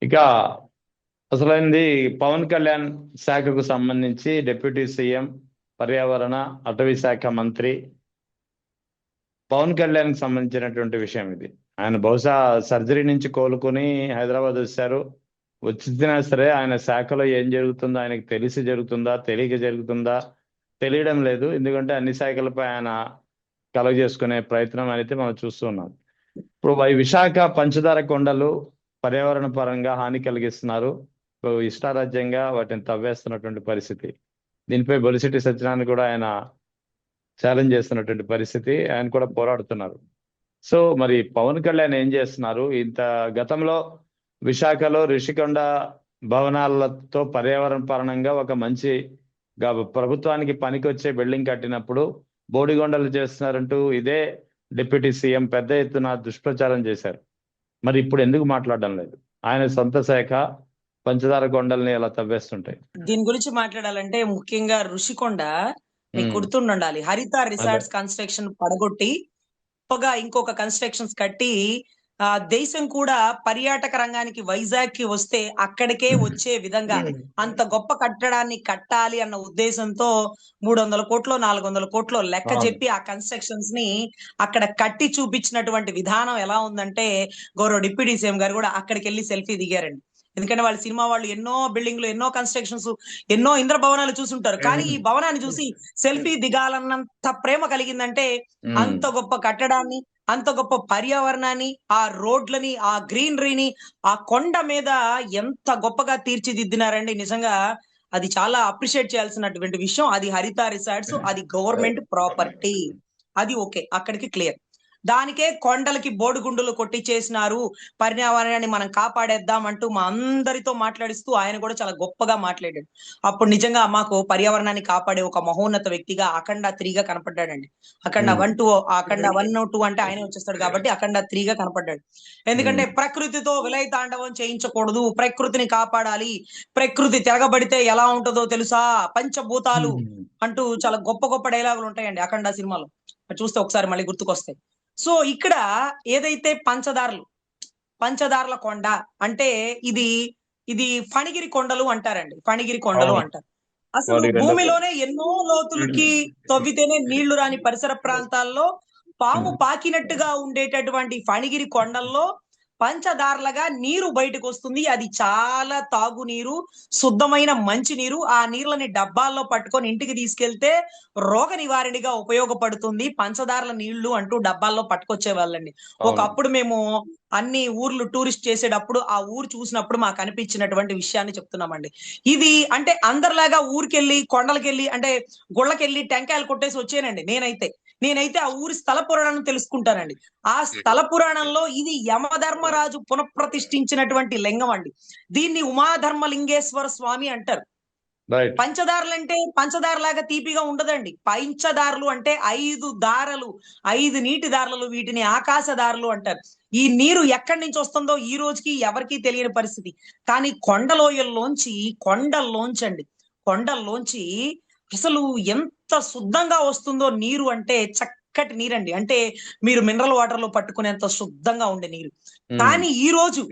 ఇక అసలైంది పవన్ కళ్యాణ్ శాఖకు సంబంధించి డిప్యూటీ సీఎం, పర్యావరణ, అటవీ శాఖ మంత్రి పవన్ కళ్యాణ్ కి సంబంధించినటువంటి విషయం ఇది. ఆయన బహుశా సర్జరీ నుంచి కోలుకొని హైదరాబాద్ వచ్చారు. వచ్చినా సరే ఆయన శాఖలో ఏం జరుగుతుందో ఆయనకు తెలిసి జరుగుతుందా, తెలియక జరుగుతుందా తెలియడం లేదు. ఎందుకంటే అన్ని శాఖలపై ఆయన కలుగజేసుకునే ప్రయత్నం అయితే మనం చూస్తున్నాం. ఇప్పుడు విశాఖ పంచదార కొండలు పర్యావరణ పరంగా హాని కలిగిస్తున్నారు. ఇష్టారాజ్యంగా వాటిని తవ్వేస్తున్నటువంటి పరిస్థితి. దీనిపై బొలిశెట్టి సత్యనారాయణ కూడా ఆయన ఛాలెంజ్ చేస్తున్నటువంటి పరిస్థితి. ఆయన కూడా పోరాడుతున్నారు. సో మరి పవన్ కళ్యాణ్ ఏం చేస్తున్నారు? ఇంత గతంలో విశాఖలో రిషికొండ భవనాలతో పర్యావరణ పరంగా ఒక మంచి ప్రభుత్వానికి పనికొచ్చే బిల్డింగ్ కట్టినప్పుడు బోడిగొండలు చేస్తున్నారంటూ ఇదే డిప్యూటీ సీఎం పెద్ద ఎత్తున దుష్ప్రచారం చేశారు. మరి ఇప్పుడు ఎందుకు మాట్లాడడం లేదు? ఆయన సొంత శాఖ పంచదార కొండల్ని ఎలా తవ్వేస్తుంటాయి. దీని గురించి మాట్లాడాలంటే ముఖ్యంగా ఋషికొండ మీకు గుర్తుండాలి. హరిత రిసార్ట్స్ కన్స్ట్రక్షన్ పడగొట్టి ఇంకొక కన్స్ట్రక్షన్స్ కట్టి దేశం కూడా పర్యాటక రంగానికి వైజాగ్ కి వస్తే అక్కడికే వచ్చే విధంగా అంత గొప్ప కట్టడాన్ని కట్టాలి అన్న ఉద్దేశంతో 300 కోట్లు 400 కోట్లు లెక్క చెప్పి ఆ కన్స్ట్రక్షన్స్ ని అక్కడ కట్టి చూపించినటువంటి విధానం ఎలా ఉందంటే గౌరవ డిప్యూటీ సీఎం గారు కూడా అక్కడికి వెళ్ళి సెల్ఫీ దిగారండి. ఎందుకంటే వాళ్ళ సినిమా వాళ్ళు ఎన్నో బిల్డింగ్లు, ఎన్నో కన్స్ట్రక్షన్స్, ఎన్నో ఇంద్ర భవనాలు చూసుంటారు. కానీ ఈ భవనాన్ని చూసి సెల్ఫీ దిగాలన్నంత ప్రేమ కలిగిందంటే అంత గొప్ప కట్టడాన్ని, అంత గొప్ప పర్యావరణాన్ని, ఆ రోడ్లని, ఆ గ్రీనరీని, ఆ కొండ మీద ఎంత గొప్పగా తీర్చిదిద్దినారండి. నిజంగా అది చాలా అప్రిషియేట్ చేయాల్సినటువంటి విషయం. అది హరిత రిసార్ట్స్, అది గవర్నమెంట్ ప్రాపర్టీ. అది ఓకే, అక్కడికి క్లియర్. దానికే కొండలకి బోడిగుండులు కొట్టి చేసినారు, పర్యావరణాన్ని మనం కాపాడేద్దాం అంటూ మా అందరితో మాట్లాడిస్తూ ఆయన కూడా చాలా గొప్పగా మాట్లాడాడు. అప్పుడు నిజంగా మాకు పర్యావరణాన్ని కాపాడే ఒక మహోన్నత వ్యక్తిగా అఖండ 3గా కనపడ్డాడండి. అఖండ 1, 2, అఖండ 1, 2 అంటే ఆయన వచ్చేస్తాడు కాబట్టి అఖండ 3గా కనపడ్డాడు. ఎందుకంటే ప్రకృతితో విలయ తాండవం చేయించకూడదు, ప్రకృతిని కాపాడాలి, ప్రకృతి తిరగబడితే ఎలా ఉంటుందో తెలుసా, పంచభూతాలు అంటూ చాలా గొప్ప గొప్ప డైలాగులు ఉంటాయండి అఖండ సినిమాలో. చూస్తే ఒకసారి మళ్ళీ గుర్తుకొస్తాయి. సో ఇక్కడ ఏదైతే పంచదార్ల కొండ అంటే ఇది ఫణిగిరి కొండలు అంటారండి. ఫణిగిరి కొండలు అంటారు. అసలు భూమిలోనే ఎన్నో లోతులకి తవ్వితేనే నీళ్లు రాని పరిసర ప్రాంతాల్లో పాము పాకినట్టుగా ఉండేటటువంటి ఫణిగిరి కొండల్లో పంచదార్లగా నీరు బయటకు వస్తుంది. అది చాలా తాగునీరు, శుద్ధమైన మంచి నీరు. ఆ నీళ్ళని డబ్బాల్లో పట్టుకొని ఇంటికి తీసుకెళ్తే రోగ నివారణగా ఉపయోగపడుతుంది పంచదార్ల నీళ్లు అంటూ డబ్బాల్లో పట్టుకొచ్చే వాళ్ళండి. ఒకప్పుడు మేము అన్ని ఊర్లు టూరిస్ట్ చేసేటప్పుడు ఆ ఊరు చూసినప్పుడు మాకు అనిపించినటువంటి విషయాన్ని చెప్తున్నామండి. ఇది అంటే అందరిలాగా ఊరికెళ్ళి కొండలకెళ్ళి అంటే గుళ్ళకెళ్ళి టెంకాయలు కొట్టేసి వచ్చానండి. నేనైతే ఆ ఊరి స్థల పురాణం తెలుసుకుంటానండి. ఆ స్థల పురాణంలో ఇది యమధర్మరాజు పునఃప్రతిష్ఠించినటువంటి లింగం అండి. దీన్ని ఉమాధర్మలింగేశ్వర స్వామి అంటారు. పంచదారులు అంటే పంచదారలాగా తీపిగా ఉండదండి. పంచదారులు అంటే 5 దారలు, 5 నీటి దారులు, వీటిని ఆకాశ దారులు అంటారు. ఈ నీరు ఎక్కడి నుంచి వస్తుందో ఈ రోజుకి ఎవరికీ తెలియని పరిస్థితి. కానీ కొండల్లోంచి అసలు ఎంత శుద్ధంగా వస్తుందో నీరు అంటే చక్కటి నీరండి. అంటే మీరు మినరల్ వాటర్ లో పట్టుకునేంత శుద్ధంగా ఉండే నీరు. కానీ ఈ రోజు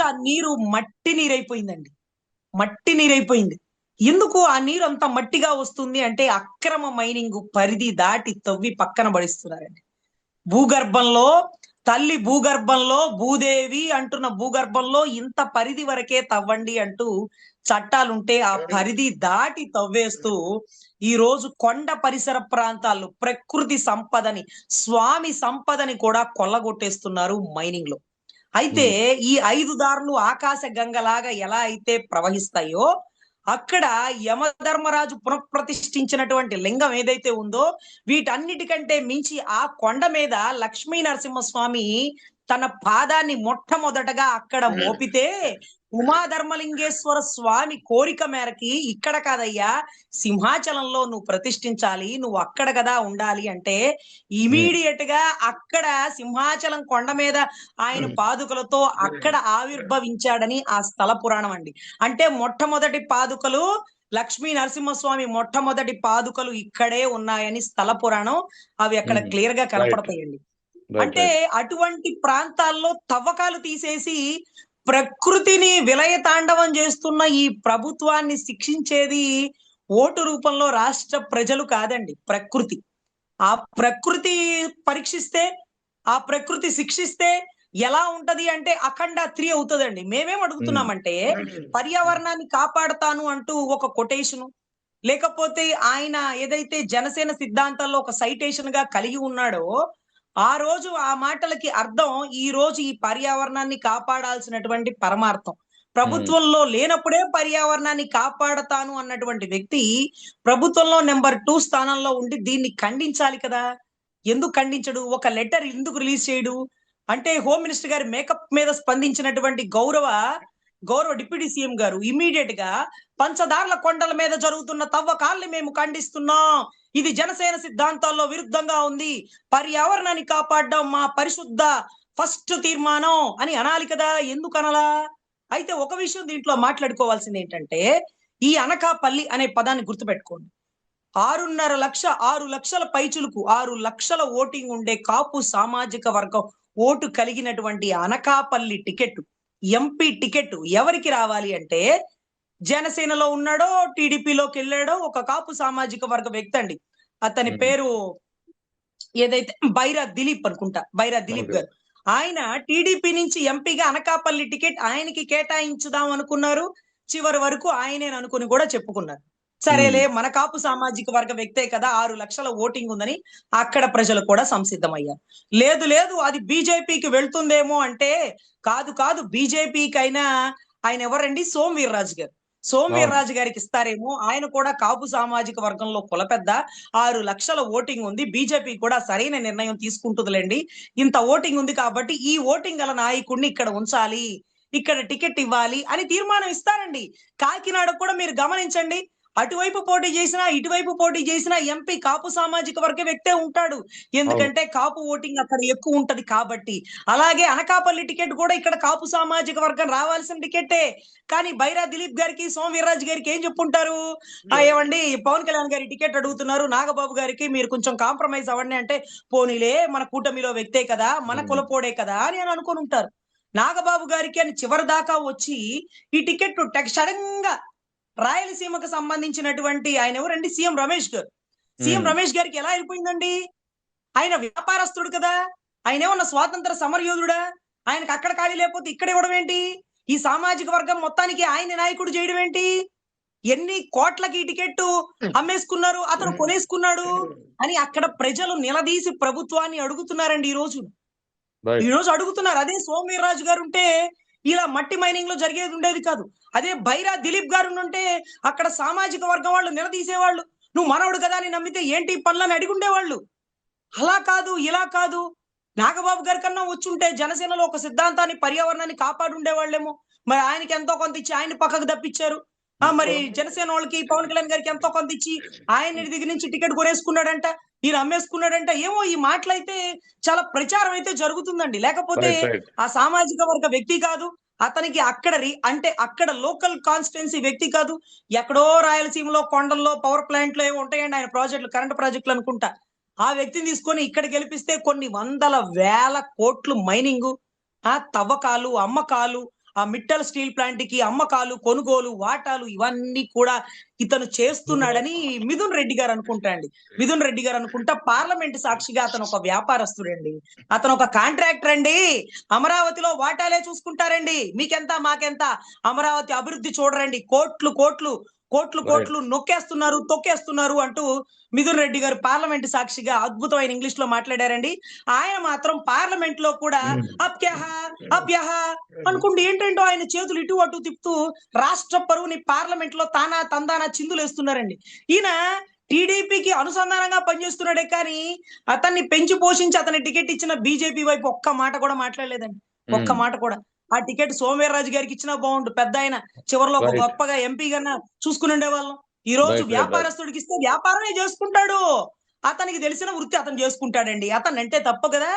ఆ నీరు మట్టి నీరైపోయింది. ఎందుకు ఆ నీరు అంత మట్టిగా వస్తుంది అంటే అక్రమ మైనింగ్ పరిధి దాటి తవ్వి పక్కన పడిస్తున్నారండి. తల్లి భూగర్భంలో భూదేవి అంటున్న భూగర్భంలో ఇంత పరిధి వరకే తవ్వండి అంటూ చట్టాలుంటే ఆ పరిధి దాటి తవ్వేస్తూ ఈ రోజు కొండ పరిసర ప్రాంతాల్లో ప్రకృతి సంపదని, స్వామి సంపదని కూడా కొల్లగొట్టేస్తున్నారు మైనింగ్ లో. అయితే ఈ 5 దారులు ఆకాశ గంగలాగా ఎలా అయితే ప్రవహిస్తాయో అక్కడ యమధర్మరాజు పునఃప్రతిష్ఠించినటువంటి లింగం ఏదైతే ఉందో వీటన్నిటికంటే మించి ఆ కొండ మీద లక్ష్మీ నరసింహస్వామి తన పాదాన్ని మొట్టమొదటగా అక్కడ మోపితే ఉమాధర్మలింగేశ్వర స్వామి కోరిక మేరకి ఇక్కడ కాదయ్యా సింహాచలంలో నువ్వు ప్రతిష్ఠించాలి, నువ్వు అక్కడ కదా ఉండాలి అంటే ఇమీడియట్ గా అక్కడ సింహాచలం కొండ మీద ఆయన పాదుకలతో అక్కడ ఆవిర్భవించాడని ఆ స్థల పురాణం అండి. అంటే మొట్టమొదటి పాదుకలు లక్ష్మీ నరసింహస్వామి మొట్టమొదటి పాదుకలు ఇక్కడే ఉన్నాయని స్థల పురాణం అవి అక్కడ క్లియర్ గా కనపడతాయండి. అంటే అటువంటి ప్రాంతాల్లో తవ్వకాలు తీసేసి ప్రకృతిని విలయ తాండవం చేస్తున్న ఈ ప్రభుత్వాన్ని శిక్షించేది ఓటు రూపంలో రాష్ట్ర ప్రజలు కాదండి, ప్రకృతి. ఆ ప్రకృతి పరీక్షిస్తే, ఆ ప్రకృతి శిక్షిస్తే ఎలా ఉంటది అంటే అఖండ 3 అవుతుందండి. మేమేం అడుగుతున్నామంటే పర్యావరణాన్ని కాపాడతాను అంటూ ఒక కొటేషను, లేకపోతే ఆయన ఏదైతే జనసేన సిద్ధాంతాల్లో ఒక సైటేషన్ గా కలిగి ఉన్నాడో ఆ రోజు ఆ మాటలకి అర్థం ఈ రోజు ఈ పర్యావరణాన్ని కాపాడాల్సినటువంటి పరమార్థం. ప్రభుత్వంలో లేనప్పుడే పర్యావరణాన్ని కాపాడతాను అన్నటువంటి వ్యక్తి ప్రభుత్వంలో నెంబర్ 2 స్థానంలో ఉండి దీన్ని ఖండించాలి కదా. ఎందుకు ఖండించడు? ఒక లెటర్ ఎందుకు రిలీజ్ చేయడు? అంటే హోమ్ మినిస్టర్ గారి మేకప్ మీద స్పందించినటువంటి గౌరవ డిప్యూటీ సీఎం గారు ఇమ్మీడియట్ గా పంచదార్ల కొండల మీద జరుగుతున్న తవ్వకాల్ని మేము ఖండిస్తున్నాం, ఇది జనసేన సిద్ధాంతాల్లో విరుద్ధంగా ఉంది, పర్యావరణాన్ని కాపాడడం మా పరిశుద్ధ ఫస్ట్ తీర్మానం అని అనాలి కదా. ఎందుకు అనలా? అయితే ఒక విషయం దీంట్లో మాట్లాడుకోవాల్సింది ఏంటంటే, ఈ అనకాపల్లి అనే పదాన్ని గుర్తుపెట్టుకోండి. 6 లక్షల పైచులకు 6 లక్షల ఓటింగ్ ఉండే కాపు సామాజిక వర్గం ఓటు కలిగినటువంటి అనకాపల్లి టికెట్, ఎంపీ టికెట్ ఎవరికి రావాలి అంటే, జనసేనలో ఉన్నాడో టీడీపీలోకి వెళ్ళాడో ఒక కాపు సామాజిక వర్గ వ్యక్తి అండి. అతని పేరు ఏదైతే బైరా దిలీప్ అనుకుంటా, బైరా దిలీప్ గారు. ఆయన టీడీపీ నుంచి ఎంపీగా అనకాపల్లి టికెట్ ఆయనకి కేటాయించుదాం అనుకున్నారు. చివరి వరకు ఆయనేననుకుని కూడా చెప్పుకున్నారు. సరేలే, మన కాపు సామాజిక వర్గ వ్యక్తే కదా, 6 లక్షల ఓటింగ్ ఉందని అక్కడ ప్రజలు కూడా సంసిద్ధమయ్యారు. లేదు అది బీజేపీకి వెళ్తుందేమో అంటే, కాదు బీజేపీకి అయినా ఆయన ఎవరండి? సోము వీర్రాజు గారు. సోము వీర్రాజు గారికి ఇస్తారేమో, ఆయన కూడా కాపు సామాజిక వర్గంలో కులపెద్ద. 6 లక్షల ఓటింగ్ ఉంది, బీజేపీ కూడా సరైన నిర్ణయం తీసుకుంటుందిలేండి, ఇంత ఓటింగ్ ఉంది కాబట్టి ఈ ఓటింగ్ గల నాయకుడిని ఇక్కడ ఉంచాలి, ఇక్కడ టికెట్ ఇవ్వాలి అని తీర్మానం ఇస్తారండి. కాకినాడ కూడా మీరు గమనించండి, అటువైపు పోటీ చేసినా ఇటువైపు పోటీ చేసినా ఎంపీ కాపు సామాజిక వర్గ వ్యక్తే ఉంటాడు. ఎందుకంటే కాపు ఓటింగ్ అక్కడ ఎక్కువ ఉంటది కాబట్టి. అలాగే అనకాపల్లి టికెట్ కూడా ఇక్కడ కాపు సామాజిక వర్గం రావాల్సిన టికెటే. కానీ బైరా దిలీప్ గారికి, సోము వీర్రాజు గారికి ఏం చెప్పుంటారు? ఏమండి, పవన్ కళ్యాణ్ గారి టికెట్ అడుగుతున్నారు, నాగబాబు గారికి మీరు కొంచెం కాంప్రమైజ్ అవ్వండి అంటే, పోనీలే మన కూటమిలో వ్యక్తే కదా, మన కులపోడే కదా అని అనుకుని ఉంటారు. నాగబాబు గారికి అని చివరి దాకా వచ్చి ఈ టికెట్ సడన్ గా రాయలసీమకు సంబంధించినటువంటి ఆయన ఎవరండి? సీఎం రమేష్ గారు. సీఎం రమేష్ గారికి ఎలా అయిపోయిందండి? ఆయన వ్యాపారస్తుడు కదా, ఆయన ఏమన్నా స్వాతంత్ర సమరయోధుడా? ఆయనకు అక్కడ ఖాళీ లేకపోతే ఇక్కడ ఇవ్వడం ఏంటి? ఈ సామాజిక వర్గం మొత్తానికి ఆయన నాయకుడు చేయడం ఏంటి? ఎన్ని కోట్లకి టికెట్ అమ్మేసుకున్నారు, అతను కొనేసుకున్నాడు అని అక్కడ ప్రజలు నిలదీసి ప్రభుత్వాన్ని అడుగుతున్నారండి. ఈ రోజు అడుగుతున్నారు. అదే సోము వీర్రాజు గారు ఉంటే ఇలా మట్టి మైనింగ్ లో జరిగేది ఉండేది కాదు. అదే బైరా దిలీప్ గారు ఉంటే అక్కడ సామాజిక వర్గం వాళ్ళు నిలదీసేవాళ్ళు, నువ్వు మనవడు కదా అని నమ్మితే ఏంటి పనులని అడిగి ఉండేవాళ్ళు. అలా కాదు, ఇలా కాదు. నాగబాబు గారి కన్నా వచ్చుంటే జనసేనలో ఒక సిద్ధాంతాన్ని, పర్యావరణాన్ని కాపాడు ఉండేవాళ్ళేమో. మరి ఆయనకి ఎంతో కొంత ఇచ్చి ఆయన పక్కకు తప్పించారు. మరి జనసేన వాళ్ళకి, పవన్ కళ్యాణ్ గారికి ఎంతో కొంత ఇచ్చి ఆయన దగ్గర నుంచి టికెట్ కొనేసుకున్నాడంట, ఈయన అమ్మేసుకున్నాడంట. ఏమో ఈ మాటలైతే చాలా ప్రచారం అయితే జరుగుతుందండి. లేకపోతే ఆ సామాజిక వర్గ వ్యక్తి కాదు, అతనికి అంటే అక్కడ లోకల్ కాన్స్టిట్యున్సీ వ్యక్తి కాదు, ఎక్కడో రాయలసీమలో కొండల్లో పవర్ ప్లాంట్ లో ఏమో ఉంటాయండి ఆయన ప్రాజెక్టులు, కరెంట్ ప్రాజెక్టులు అనుకుంటా. ఆ వ్యక్తిని తీసుకొని ఇక్కడ గెలిపిస్తే కొన్ని వందల వేల కోట్లు మైనింగ్, తవ్వకాలు, అమ్మకాలు, ఆ మిట్టల్ స్టీల్ ప్లాంట్ కి అమ్మకాలు, కొనుగోలు, వాటాలు ఇవన్నీ కూడా ఇతను చేస్తున్నాడని మిథున్ రెడ్డి గారు అనుకుంటా పార్లమెంట్ సాక్షిగా అతను ఒక వ్యాపారస్తుడండి, అతను ఒక కాంట్రాక్టర్ అండి. అమరావతిలో వాటాలే చూసుకుంటారండి, మీకెంత మాకెంత, అమరావతి అభివృద్ధి చూడరండి, కోట్లు నొక్కేస్తున్నారు, తొక్కేస్తున్నారు అంటూ మిథున్ రెడ్డి గారు పార్లమెంట్ సాక్షిగా అద్భుతమైన ఇంగ్లీష్ లో మాట్లాడారండి. ఆయన మాత్రం పార్లమెంట్ లో కూడా అప్యహ అనుకుంటూ ఏంటంటో ఆయన చేతులు ఇటు అటు తిప్పుతూ రాష్ట్ర పరువుని పార్లమెంట్ లో తందానా చిందులు వేస్తున్నారండి. ఈయన టీడీపీకి అనుసంధానంగా పనిచేస్తున్నాడే కానీ అతన్ని పెంచి పోషించి అతని టికెట్ ఇచ్చిన బీజేపీ వైపు ఒక్క మాట కూడా మాట్లాడలేదండి, ఒక్క మాట కూడా. ఆ టికెట్ సోము వీర్రాజు గారికి ఇచ్చినా బాగుండు, పెద్ద ఆయన చివరిలో ఒక గొప్పగా ఎంపీ కన్నా చూసుకుని ఉండేవాళ్ళం. ఈ రోజు వ్యాపారస్తుడికి ఇస్తే వ్యాపారమే చేసుకుంటాడు, అతనికి తెలిసిన వృత్తి అతను చేసుకుంటాడండి. అతను అంటే తప్పు కదా,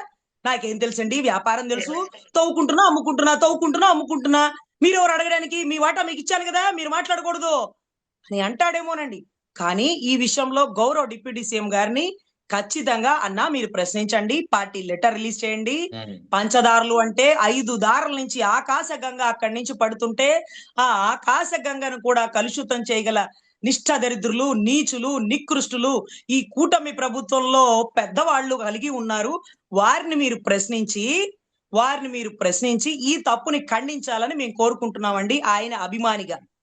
నాకేం తెలుసండి, వ్యాపారం తెలుసు, తవ్వుకుంటున్నా అమ్ముకుంటున్నా, మీరు ఎవరు అడగడానికి, మీ వాటా మీకు ఇచ్చాను కదా, మీరు మాట్లాడకూడదు అని అంటాడేమోనండి. కానీ ఈ విషయంలో గౌరవ డిప్యూటీ సీఎం గారిని ఖచ్చితంగా అన్నా మీరు ప్రశ్నించండి, పార్టీ లెటర్ రిలీజ్ చేయండి. ఉమ్, పంచదారులు అంటే 5 దారుల నుంచి ఆకాశ గంగ అక్కడి నుంచి పడుతుంటే ఆ ఆకాశ గంగను కూడా కలుషితం చేయగల నిష్ఠ దరిద్రులు, నీచులు, నికృష్టులు ఈ కూటమి ప్రభుత్వంలో పెద్దవాళ్ళు కలిగి ఉన్నారు. వారిని మీరు ప్రశ్నించి ఈ తప్పుని ఖండించాలని మేము కోరుకుంటున్నామండి ఆయన అభిమానిగా.